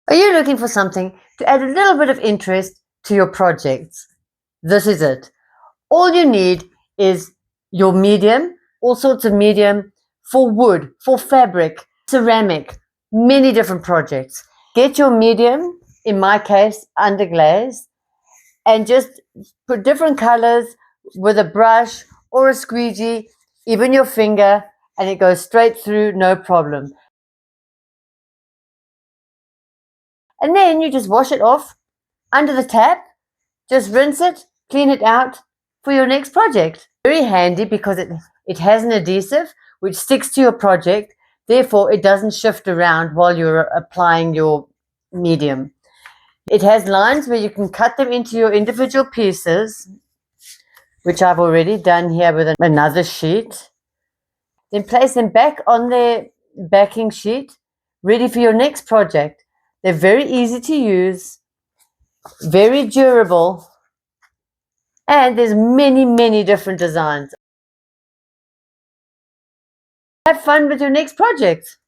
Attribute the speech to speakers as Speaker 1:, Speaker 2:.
Speaker 1: Are you looking for something to add a little bit of interest to your projects? This is it. All you need is your medium, all sorts of medium for wood, for fabric, ceramic, many different projects. Get your medium, in my case, underglaze, and just put different colors with a brush or a squeegee, even your finger, and it goes straight through, no problem. And then you just wash it off under the tap, just rinse it, clean it out for your next project. Very handy because it has an adhesive which sticks to your project, therefore it doesn't shift around while you're applying your medium. It has lines where you can cut them into your individual pieces, which I've already done here with another sheet. Then place them back on their backing sheet, ready for your next project. They're very easy to use, very durable, and there's many different designs. Have fun with your next project.